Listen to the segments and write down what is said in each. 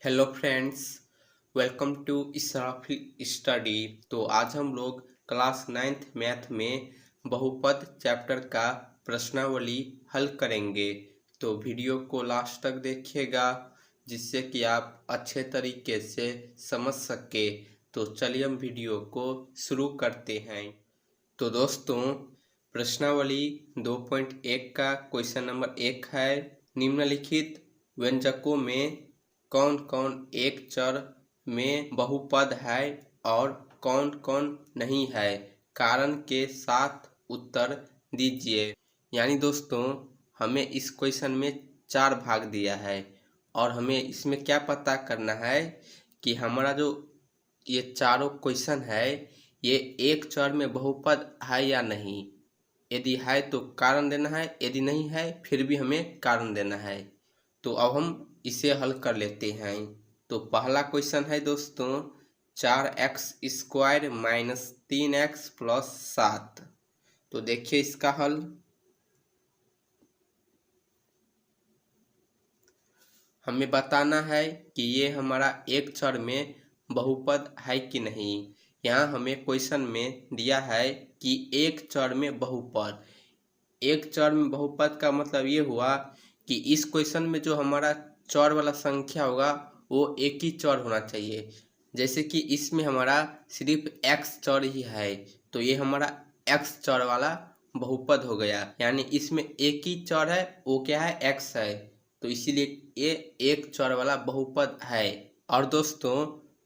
Hello friends, welcome to Israfil study. तो आज हम लोग क्लास 9th मैथ में बहुपद चैप्टर का प्रश्नावली हल करेंगे। तो वीडियो को लास्ट तक देखिएगा जिससे कि आप अच्छे तरीके से समझ सके। तो चलिए हम वीडियो को शुरू करते हैं। तो दोस्तों, प्रश्नावली 2.1 का क्वेश्चन नंबर 1 है, निम्नलिखित व्यंजकों में कौन कौन एक चर में बहुपद है और कौन कौन नहीं है, कारण के साथ उत्तर दीजिए। यानी दोस्तों, हमें इस क्वेश्चन में 4 भाग दिया है और हमें इसमें क्या पता करना है कि हमारा जो ये चारों क्वेश्चन है ये एक चर में बहुपद है या नहीं। यदि है तो कारण देना है, यदि नहीं है फिर भी हमें कारण देना है। तो अब हम इसे हल कर लेते हैं। तो पहला क्वेश्चन है दोस्तों, 4x² माइनस 3x प्लस 7। तो देखिए इसका हल। हमें बताना है कि ये हमारा एक चर में बहुपद है कि नहीं। यहाँ हमें क्वेश्चन में दिया है कि एक चर में बहुपद। एक चर में बहुपद का मतलब ये हुआ कि इस क्वेश्चन में जो हमारा चर वाला संख्या होगा वो एक ही चर होना चाहिए। जैसे कि इसमें हमारा सिर्फ x चर ही है तो ये हमारा x चर वाला बहुपद हो गया। यानी इसमें एक ही चर है, वो क्या है, x है, तो इसीलिए ये एक चर वाला बहुपद है। और दोस्तों,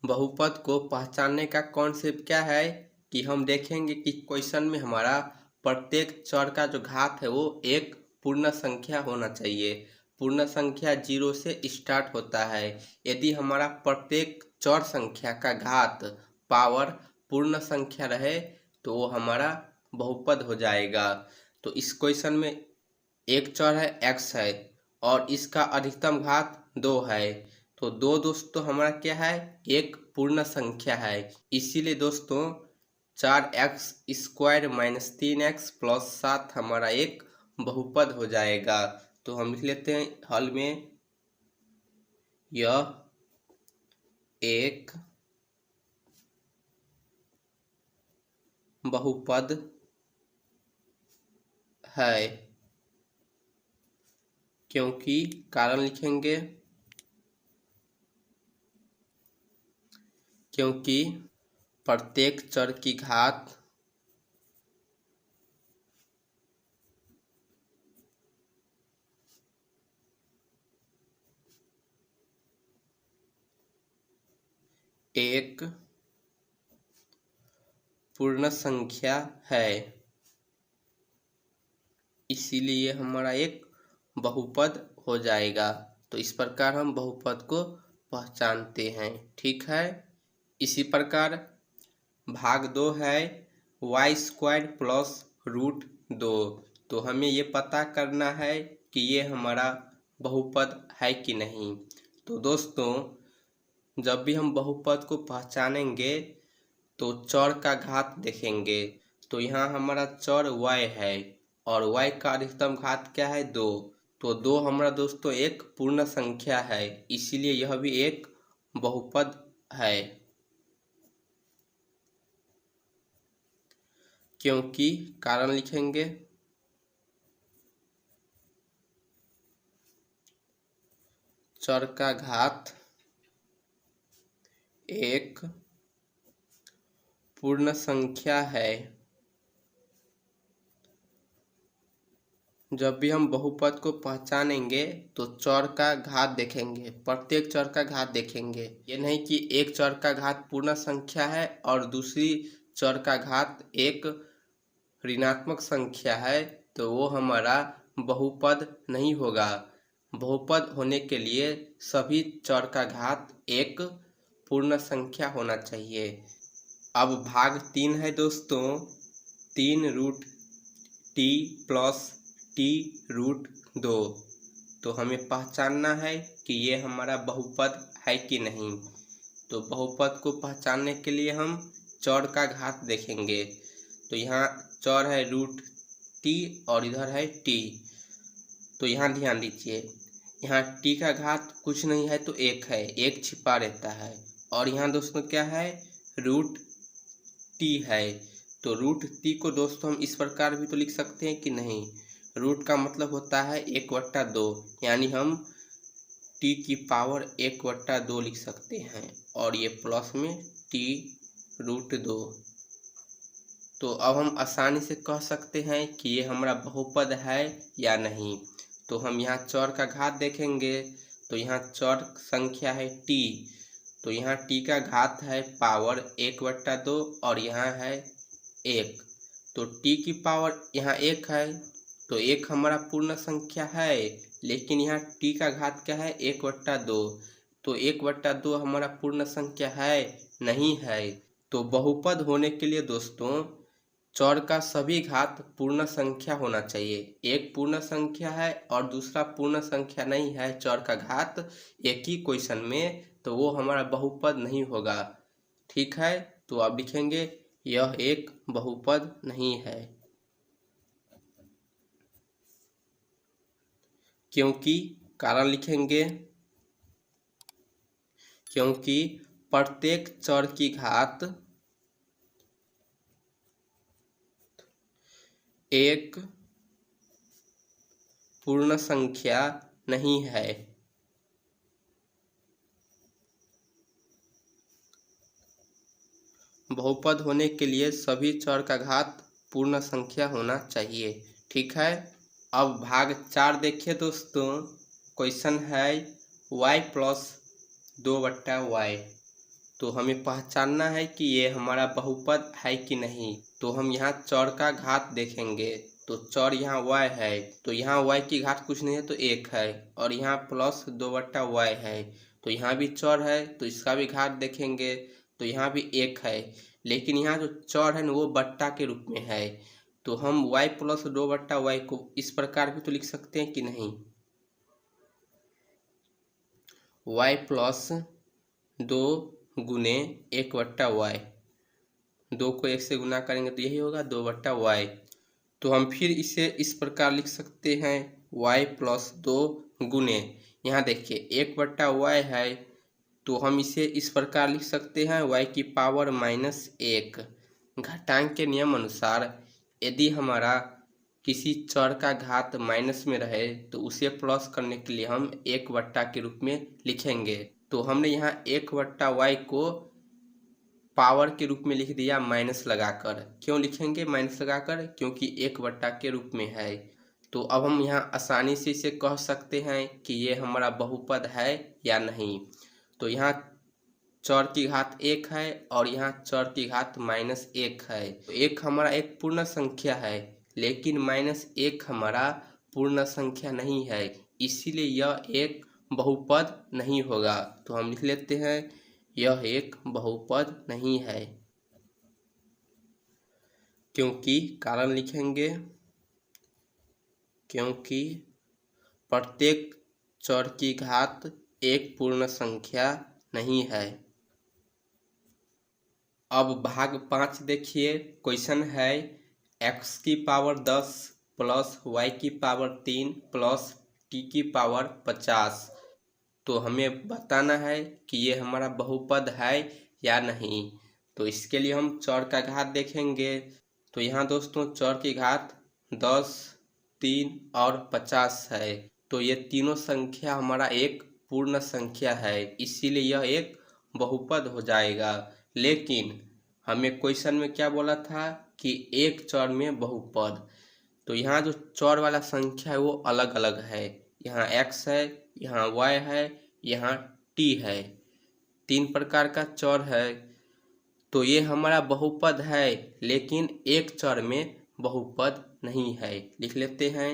बहुपद को पहचानने का कॉन्सेप्ट क्या है कि हम देखेंगे कि क्वेश्चन में हमारा प्रत्येक चर का जो घात है वो एक पूर्ण संख्या होना चाहिए। पूर्ण संख्या 0 से स्टार्ट होता है। यदि हमारा प्रत्येक चर संख्या का घात पावर पूर्ण संख्या रहे तो वो हमारा बहुपद हो जाएगा। तो इस क्वेश्चन में एक चर है x है और इसका अधिकतम घात 2 है। तो 2 दोस्तों हमारा क्या है, एक पूर्ण संख्या है। इसीलिए दोस्तों 4x² माइनस 3x प्लस 7 हमारा एक बहुपद हो जाएगा। तो हम लिख लेते हैं हल में, यह एक बहुपद है, क्योंकि कारण लिखेंगे, क्योंकि प्रत्येक चर की घात एक पूर्ण संख्या है, इसीलिए हमारा एक बहुपद हो जाएगा। तो इस प्रकार हम बहुपद को पहचानते हैं। ठीक है। इसी प्रकार भाग 2 है, y² प्लस √2। तो हमें ये पता करना है कि ये हमारा बहुपद है कि नहीं। तो दोस्तों, जब भी हम बहुपद को पहचानेंगे तो चर का घात देखेंगे। तो यहाँ हमारा चर y है और y का अधिकतम घात क्या है, 2। तो 2 हमारा दोस्तों एक पूर्ण संख्या है, इसीलिए यह भी एक बहुपद है, क्योंकि कारण लिखेंगे, चर का घात एक पूर्ण संख्या है। जब भी हम बहुपद को पहचानेंगे तो चर का घात देखेंगे, प्रत्येक चर का घात देखेंगे। ये नहीं कि एक चर का घात पूर्ण संख्या है और दूसरी चर का घात एक ऋणात्मक संख्या है तो वो हमारा बहुपद नहीं होगा। बहुपद होने के लिए सभी चर का घात एक पूर्ण संख्या होना चाहिए। अब भाग 3 है दोस्तों, 3√t प्लस t√2। तो हमें पहचानना है कि ये हमारा बहुपद है कि नहीं। तो बहुपद को पहचानने के लिए हम चर का घात देखेंगे। तो यहाँ चर है √t और इधर है t। तो यहाँ ध्यान दीजिए, यहाँ टी का घात कुछ नहीं है तो एक है, एक छिपा रहता है। और यहाँ दोस्तों क्या है, रूट टी है। तो रूट टी को दोस्तों हम इस प्रकार भी तो लिख सकते हैं कि नहीं, रूट का मतलब होता है 1/2, यानी हम टी की पावर 1/2 लिख सकते हैं, और ये प्लस में टी रूट 2। तो अब हम आसानी से कह सकते हैं कि ये हमारा बहुपद है या नहीं। तो हम यहाँ चर का घात देखेंगे, तो यहाँ चर संख्या है टी, तो यहाँ टी का घात है पावर 1/2 और यहाँ है 1। तो टी की पावर यहाँ 1 है, तो 1 हमारा पूर्ण संख्या है, लेकिन यहाँ टी का घात क्या है 1/2। तो 1/2 हमारा पूर्ण संख्या है नहीं है। तो बहुपद होने के लिए दोस्तों चर का सभी घात पूर्ण संख्या होना चाहिए। एक पूर्ण संख्या है और दूसरा पूर्ण संख्या नहीं है चर का घात एक ही क्वेश्चन में, तो वो हमारा बहुपद नहीं होगा। ठीक है, तो आप लिखेंगे यह एक बहुपद नहीं है, क्योंकि कारण लिखेंगे क्योंकि प्रत्येक चर की घात एक पूर्ण संख्या नहीं है। बहुपद होने के लिए सभी चर का घात पूर्ण संख्या होना चाहिए। ठीक है, अब भाग 4 देखिए दोस्तों। क्वेश्चन है y प्लस 2/y। तो हमें पहचानना है कि ये हमारा बहुपद है कि नहीं। तो हम यहाँ चर का घात देखेंगे, तो चर यहाँ y है, तो यहाँ y की घात कुछ नहीं है तो 1 है, और यहाँ प्लस 2/y है, तो यहाँ भी चर है, तो इसका भी घात देखेंगे तो यहाँ भी 1 है। लेकिन यहाँ जो चर है ना वो बट्टा के रूप में है, तो हम y प्लस 2/y को इस प्रकार भी तो लिख सकते हैं कि नहीं, y प्लस 2 गुने 1/y, 2 को 1 से गुना करेंगे तो यही होगा 2/y। तो हम फिर इसे इस प्रकार लिख सकते हैं y प्लस 2 गुने, यहाँ देखिए 1/y है, तो हम इसे इस प्रकार लिख सकते हैं y की पावर -1। घातांक के नियम अनुसार यदि हमारा किसी चर का घात माइनस में रहे तो उसे प्लस करने के लिए हम 1/, के रूप में लिखेंगे। तो हमने यहाँ 1/y को पावर के रूप में लिख दिया माइनस लगाकर। क्यों लिखेंगे माइनस लगाकर, क्योंकि 1/, के रूप में है। तो अब हम यहाँ आसानी से इसे कह सकते हैं कि ये हमारा बहुपद है या नहीं। तो यहाँ चर की घात 1 है और यहाँ चर की घात -1 है। तो 1 हमारा एक पूर्ण संख्या है, लेकिन -1 हमारा पूर्ण संख्या नहीं है, इसीलिए यह एक बहुपद नहीं होगा। तो हम लिख लेते हैं यह एक बहुपद नहीं है, क्योंकि कारण लिखेंगे क्योंकि प्रत्येक चर की घात एक पूर्ण संख्या नहीं है। अब भाग 5 देखिए। क्वेश्चन है x की पावर 10 प्लस y की पावर 3 प्लस t की पावर 50। तो हमें बताना है कि ये हमारा बहुपद है या नहीं। तो इसके लिए हम चर का घात देखेंगे। तो यहाँ दोस्तों चर की घात 10, 3 और 50 है। तो ये तीनों संख्या हमारा एक पूर्ण संख्या है, इसीलिए यह एक बहुपद हो जाएगा। लेकिन हमें क्वेश्चन में क्या बोला था कि एक चर में बहुपद। तो यहाँ जो चर वाला संख्या है वो अलग अलग है। यहाँ x है, यहाँ y है, यहाँ t है, 3 प्रकार का चर है। तो ये हमारा बहुपद है, लेकिन एक चर में बहुपद नहीं है। लिख लेते हैं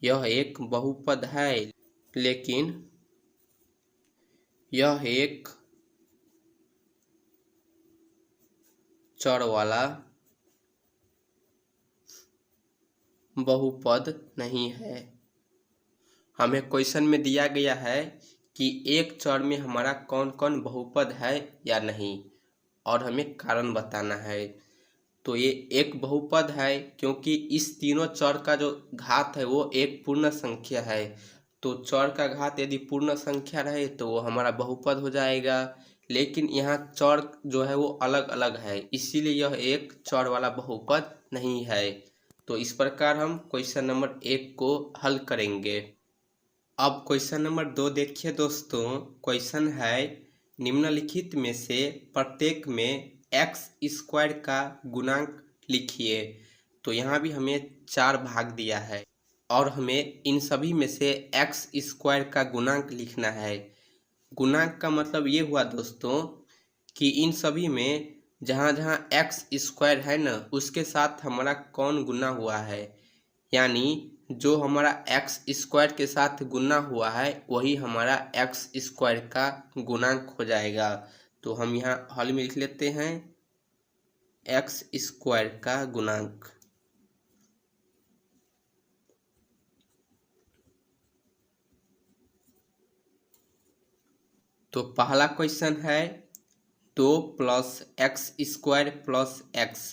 यह एक बहुपद है, लेकिन यह एक चर वाला बहुपद नहीं है। हमें क्वेश्चन में दिया गया है कि एक चर में हमारा कौन कौन बहुपद है या नहीं, और हमें कारण बताना है। तो ये एक बहुपद है क्योंकि इस तीनों चर का जो घात है वो एक पूर्ण संख्या है। तो चर का घात यदि पूर्ण संख्या रहे तो वो हमारा बहुपद हो जाएगा, लेकिन यहाँ चर जो है वो अलग अलग है, इसीलिए यह एक चर वाला बहुपद नहीं है। तो इस प्रकार हम क्वेश्चन नंबर 1 को हल करेंगे। अब क्वेश्चन नंबर 2 देखिए दोस्तों। क्वेश्चन है निम्नलिखित में से प्रत्येक में एक्स स्क्वायर का गुणांक लिखिए। तो यहाँ भी हमें 4 भाग दिया है और हमें इन सभी में से एक्स स्क्वायर का गुणांक लिखना है। गुणांक का मतलब ये हुआ दोस्तों कि इन सभी में जहाँ जहाँ एक्स स्क्वायर है ना, उसके साथ हमारा कौन गुना हुआ है, यानी जो हमारा एक्स स्क्वायर के साथ गुना हुआ है वही हमारा एक्स स्क्वायर का गुणांक हो जाएगा। तो हम यहाँ हल में लिख लेते हैं एक्स स्क्वायर का गुणांक। तो पहला क्वेश्चन है 2 + एक्स स्क्वायर प्लस एक्स।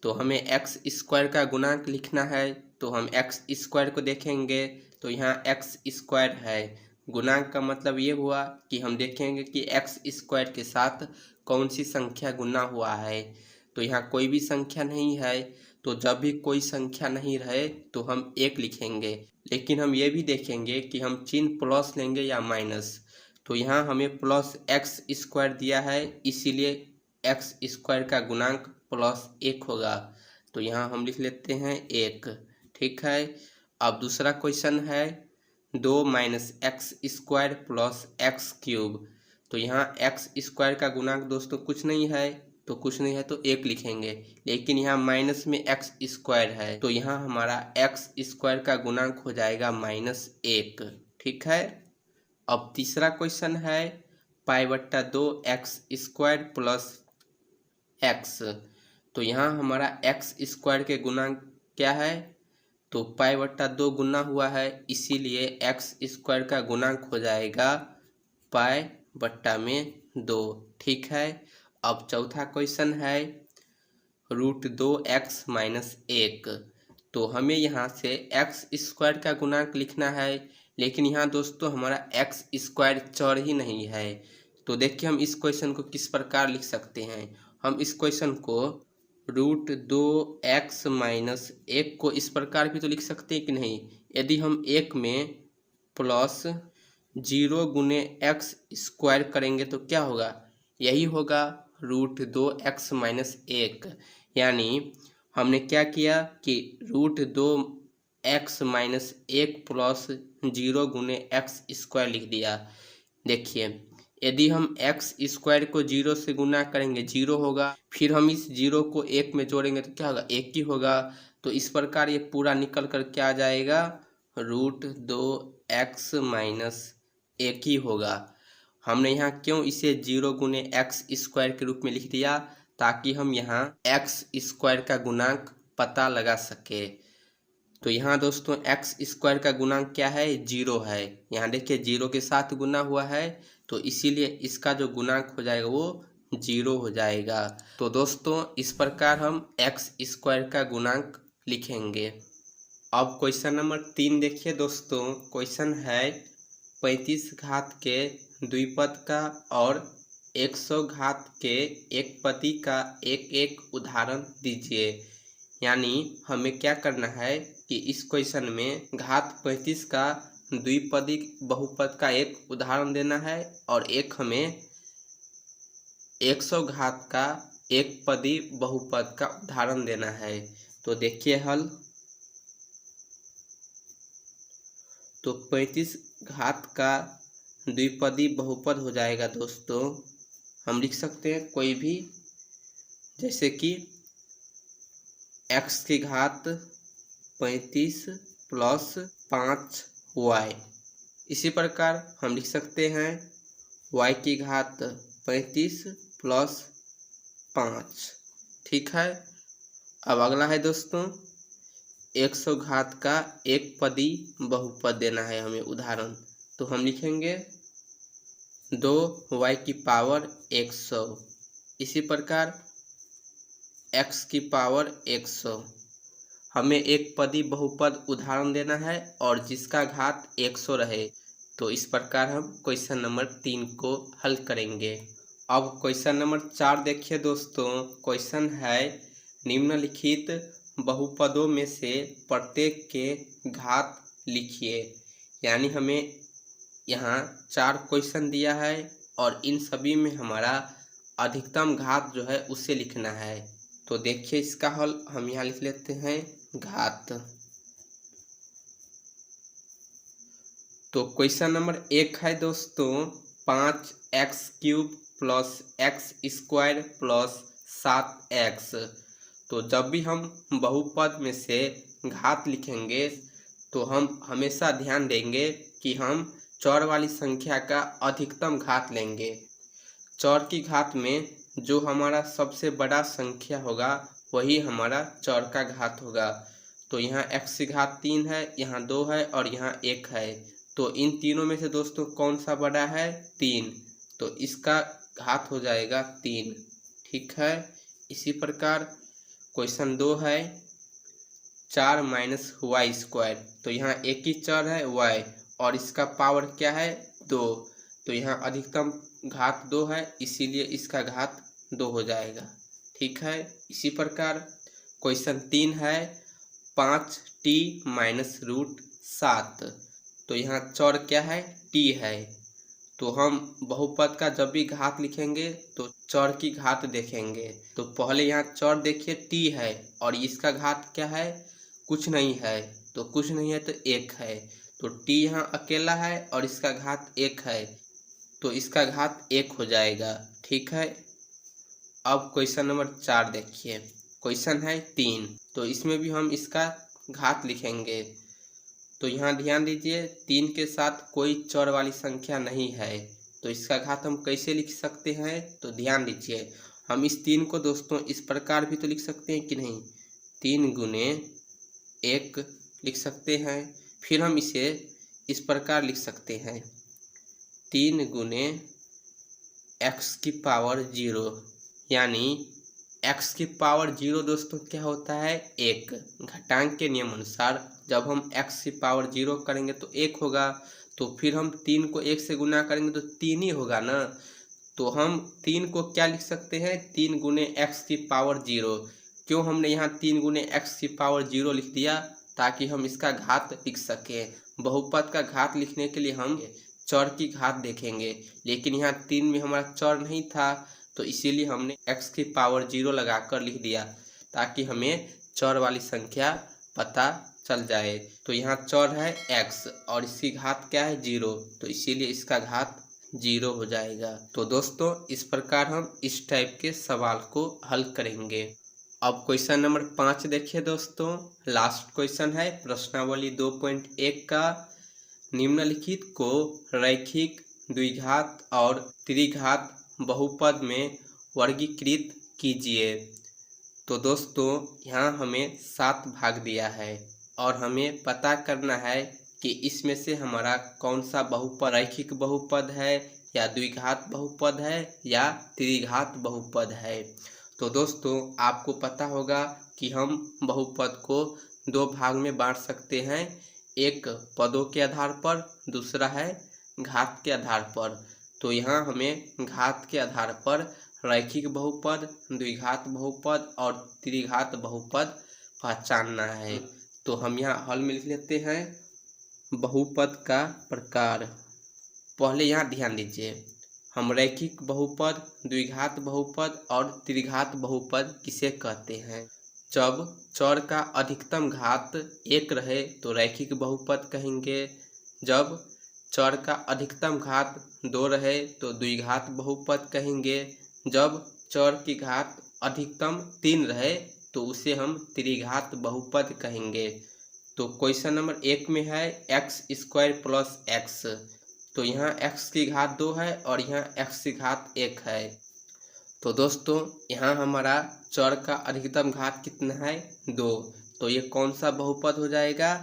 तो हमें एक्स स्क्वायर का गुणांक लिखना है, तो हम एक्स स्क्वायर को देखेंगे तो यहाँ एक्स स्क्वायर है। गुणांक का मतलब ये हुआ कि हम देखेंगे कि एक्स स्क्वायर के साथ कौन सी संख्या गुना हुआ है। तो यहाँ कोई भी संख्या नहीं है, तो जब भी कोई संख्या नहीं रहे तो हम 1 लिखेंगे, लेकिन हम ये भी देखेंगे कि हम चिन्ह प्लस लेंगे या माइनस। तो यहाँ हमें प्लस एक्स स्क्वायर दिया है, इसीलिए एक्स स्क्वायर का गुणांक +1 होगा। तो यहाँ हम लिख लेते हैं 1। ठीक है। अब दूसरा क्वेश्चन है 2 - x square plus x cube. तो यहाँ एक्स स्क्वायर का गुणांक दोस्तों कुछ नहीं है, तो कुछ नहीं है तो 1 लिखेंगे, लेकिन यहाँ माइनस में एक्स स्क्वायर है, तो यहाँ हमारा एक्स स्क्वायर का गुणांक हो जाएगा -1। ठीक है। अब तीसरा क्वेश्चन है π/2 एक्स स्क्वायर प्लस एक्स। तो यहाँ हमारा एक्स स्क्वायर के गुणांक क्या है, तो π/2 गुना हुआ है, इसीलिए एक्स स्क्वायर का गुणांक हो जाएगा π/2। ठीक है। अब चौथा क्वेश्चन है √2 x - 1। तो हमें यहाँ से एक्स स्क्वायर का गुणांक लिखना है, लेकिन यहाँ दोस्तों हमारा एक्स स्क्वायर चर ही नहीं है। तो देखिए हम इस क्वेश्चन को किस प्रकार लिख सकते हैं। हम इस क्वेश्चन को √2 x - 1 को इस प्रकार भी तो लिख सकते हैं कि नहीं। यदि हम 1 में प्लस 0 गुने एक्स स्क्वायर करेंगे तो क्या होगा, यही होगा √2 x - 1। यानी हमने क्या किया कि √2 x - 1 प्लस 0 गुने एक्स स्क्वायर लिख दिया। देखिए यदि हम एक्स स्क्वायर को 0 से गुना करेंगे 0 होगा, फिर हम इस 0 को 1 में जोड़ेंगे तो क्या होगा, 1 ही होगा। तो इस प्रकार ये पूरा निकल कर क्या आ जाएगा, √2 x - 1 ही होगा। हमने यहाँ क्यों इसे 0 गुने एक्स स्क्वायर के रूप में लिख दिया, ताकि हम यहाँ एक्स स्क्वायर का गुणांक पता लगा सके। तो यहाँ दोस्तों एक्स स्क्वायर का गुणांक क्या है, 0 है। यहाँ देखिए 0 के साथ गुना हुआ है, तो इसीलिए इसका जो गुणांक हो जाएगा वो 0 हो जाएगा। तो दोस्तों इस प्रकार हम एक्स स्क्वायर का गुणांक लिखेंगे। अब क्वेश्चन नंबर 3 देखिए दोस्तों। क्वेश्चन है 35 घात के द्विपद का और 100 घात के एकपदी का एक एक उदाहरण दीजिए। यानी हमें क्या करना है कि इस क्वेश्चन में घात 35 का द्विपदी बहुपद का एक उदाहरण देना है और एक हमें 100 घात का एकपदी बहुपद का उदाहरण देना है। तो देखिए हल। तो 35 घात का द्विपदी बहुपद हो जाएगा दोस्तों, हम लिख सकते हैं कोई भी, जैसे कि x की घात 35 प्लस 5y। इसी प्रकार हम लिख सकते हैं y की घात 35 प्लस 5। ठीक है। अब अगला है दोस्तों 100 घात का एकपदी बहुपद देना है हमें उदाहरण। तो हम लिखेंगे 2y की पावर 100। इसी प्रकार x की पावर 100। हमें एक पदी बहुपद उदाहरण देना है और जिसका घात 100 रहे। तो इस प्रकार हम क्वेश्चन नंबर 3 को हल करेंगे। अब क्वेश्चन नंबर 4 देखिए दोस्तों। क्वेश्चन है निम्नलिखित बहुपदों में से प्रत्येक के घात लिखिए। यानी हमें यहाँ 4 क्वेश्चन दिया है और इन सभी में हमारा अधिकतम घात जो है उसे लिखना है। तो देखिए इसका हल हम यहाँ लिख लेते हैं घात। तो क्वेश्चन नंबर 1 है दोस्तों 5x³ plus x square plus 7x। तो जब भी हम बहुपद में से घात लिखेंगे तो हम हमेशा ध्यान देंगे कि हम चौर वाली संख्या का अधिकतम घात लेंगे। चौर की घात में जो हमारा सबसे बड़ा संख्या होगा वही हमारा चौर का घात होगा। तो यहाँ x की घात 3 है, यहाँ 2 है और यहाँ 1 है। तो इन तीनों में से दोस्तों कौन सा बड़ा है? 3। तो इसका घात हो जाएगा 3। ठीक है। इसी प्रकार क्वेश्चन 2 है 4 माइनस वाई स्क्वायर। तो यहाँ एक ही चर है y और इसका पावर क्या है? 2। तो यहाँ अधिकतम घात 2 है, इसीलिए इसका घात 2 हो जाएगा। ठीक है। इसी प्रकार क्वेश्चन 3 है 5t माइनस रूट 7। तो यहाँ चौर क्या है? t है। तो हम बहुपद का जब भी घात लिखेंगे तो चौर की घात देखेंगे। तो पहले यहाँ चौर देखिए t है और इसका घात क्या है? कुछ नहीं है। तो कुछ नहीं है तो 1 है। तो t यहाँ अकेला है और इसका घात 1 है, तो इसका घात 1 हो जाएगा। ठीक है। अब क्वेश्चन नंबर 4 देखिए। क्वेश्चन है 3। तो इसमें भी हम इसका घात लिखेंगे। तो यहाँ ध्यान दीजिए 3 के साथ कोई चौर वाली संख्या नहीं है, तो इसका घात हम कैसे लिख सकते हैं? तो ध्यान दीजिए हम इस 3 को दोस्तों इस प्रकार भी तो लिख सकते हैं कि नहीं? 3 गुने 1 लिख सकते हैं। फिर हम इसे इस प्रकार लिख सकते हैं 3 गुने x की पावर 0। यानी x की पावर 0 दोस्तों क्या होता है? 1। घटांक के नियम अनुसार जब हम x की पावर 0 करेंगे तो 1 होगा। तो फिर हम 3 को 1 से गुना करेंगे तो 3 ही होगा ना। तो हम 3 को क्या लिख सकते हैं? 3 गुने x की पावर 0। क्यों हमने यहाँ 3 गुने x की पावर 0 लिख दिया? ताकि हम इसका घात लिख सकें। बहुपद का घात लिखने के लिए हम चौर की घात देखेंगे, लेकिन यहाँ 3 में हमारा चौर नहीं था, तो इसीलिए हमने x की पावर 0 लगाकर लिख दिया ताकि हमें चौर वाली संख्या पता चल जाए। तो यहाँ चौर है x और इसकी घात क्या है? 0। तो इसीलिए इसका घात 0 हो जाएगा। तो दोस्तों इस प्रकार हम इस टाइप के सवाल को हल करेंगे। अब क्वेश्चन नंबर 5 देखिए दोस्तों। लास्ट क्वेश्चन है प्रश्नावली 2.1 का। निम्नलिखित को रैखिक द्विघात और त्रिघात बहुपद में वर्गीकृत कीजिए। तो दोस्तों यहाँ हमें 7 भाग दिया है और हमें पता करना है कि इसमें से हमारा कौन सा बहुपद रैखिक बहुपद है या द्विघात बहुपद है या त्रिघात बहुपद है। तो दोस्तों आपको पता होगा कि हम बहुपद को 2 भाग में बांट सकते हैं, एक पदों के आधार पर, दूसरा है घात के आधार पर। तो यहाँ हमें घात के आधार पर रैखिक बहुपद, द्विघात बहुपद और त्रिघात बहुपद पहचानना है। तो हम यहाँ हल में लिख लेते हैं बहुपद का प्रकार। पहले यहाँ ध्यान दीजिए हम रैखिक बहुपद, द्विघात बहुपद और त्रिघात बहुपद किसे कहते हैं? जब चौर का अधिकतम घात 1 रहे तो रैखिक बहुपद कहेंगे। जब चौर का अधिकतम घात 2 रहे तो द्विघात बहुपद कहेंगे। जब चौर की घात अधिकतम 3 रहे तो उसे हम त्रिघात बहुपद कहेंगे। तो क्वेश्चन नंबर 1 में है एक्स स्क्वायर प्लस एक्स। तो यहाँ x की घात 2 है और यहाँ x की घात 1 है। तो दोस्तों यहाँ हमारा चौर का अधिकतम घात कितना है? 2। तो ये कौन सा बहुपद हो जाएगा?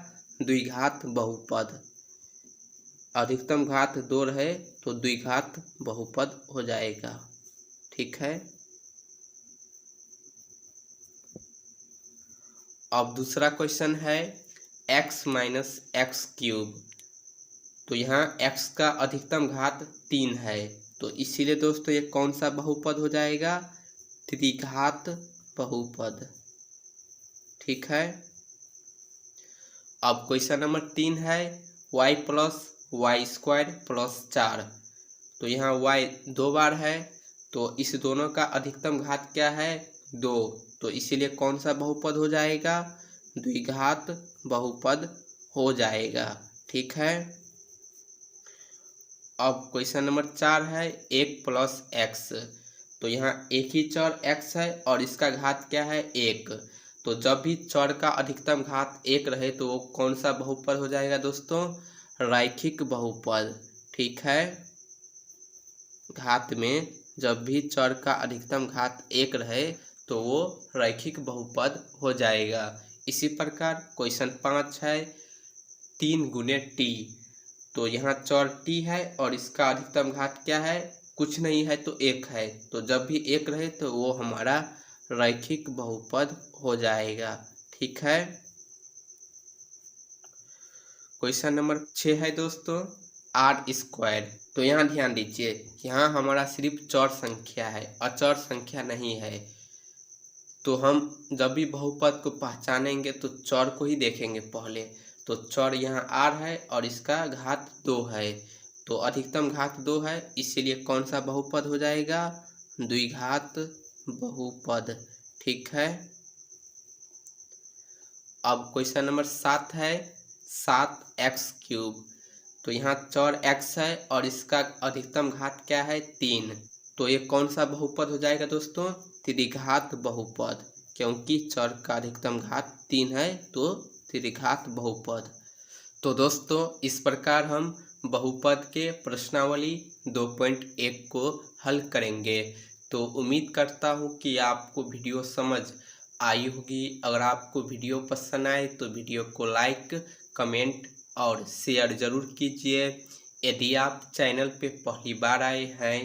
द्विघात बहुपद। अधिकतम घात 2 रहे तो द्विघात बहुपद हो जाएगा। ठीक है। अब दूसरा क्वेश्चन है x माइनस एक्स क्यूब। तो यहाँ x का अधिकतम घात 3 है, तो इसीलिए दोस्तों ये कौन सा बहुपद हो जाएगा? त्रिघात बहुपद। ठीक है। अब क्वेश्चन नंबर 3 है y plus Y square plus 4। तो यहाँ y 2 बार है, तो इस दोनों का अधिकतम घात क्या है? 2। तो इसीलिए कौन सा बहुपद हो जाएगा? द्विघात बहुपद हो जाएगा। ठीक है। अब क्वेश्चन नंबर 4 है 1 प्लस एक्स। तो यहाँ एक ही चर x है और इसका घात क्या है? 1। तो जब भी चर का अधिकतम घात 1 रहे तो वो कौन सा बहुपद हो जाएगा दोस्तों? रैखिक बहुपद। ठीक है। घात में जब भी चर का अधिकतम घात 1 रहे तो वो रैखिक बहुपद हो जाएगा। इसी प्रकार क्वेश्चन 5 है 3 गुने टी। तो यहाँ चर टी है और इसका अधिकतम घात क्या है? कुछ नहीं है तो 1 है। तो जब भी 1 रहे तो वो हमारा रैखिक बहुपद हो जाएगा। ठीक है। क्वेश्चन नंबर 6 है दोस्तों आर स्क्वायर। तो यहाँ ध्यान दीजिए, यहाँ हमारा सिर्फ चर संख्या है, अचर संख्या नहीं है। तो हम जब भी बहुपद को पहचानेंगे तो चर को ही देखेंगे पहले। तो चर यहाँ आर है और इसका घात 2 है, तो अधिकतम घात 2 है, इसीलिए कौन सा बहुपद हो जाएगा? द्विघात बहुपद। ठीक है। अब क्वेश्चन नंबर 7 है 7x क्यूब। तो यहाँ चर x है और इसका अधिकतम घात क्या है? 3। तो ये कौन सा बहुपद हो जाएगा दोस्तों? त्रिघात बहुपद, क्योंकि चर का अधिकतम घात 3 है तो त्रिघात बहुपद। तो दोस्तों इस प्रकार हम बहुपद के प्रश्नावली 2.1 को हल करेंगे। तो उम्मीद करता हूँ कि आपको वीडियो समझ आई होगी। अगर आपको वीडियो पसंद आए तो वीडियो को लाइक, कमेंट और शेयर ज़रूर कीजिए। यदि आप चैनल पे पहली बार आए हैं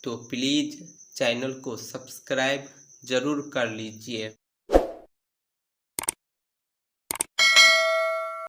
तो प्लीज़ चैनल को सब्सक्राइब ज़रूर कर लीजिए।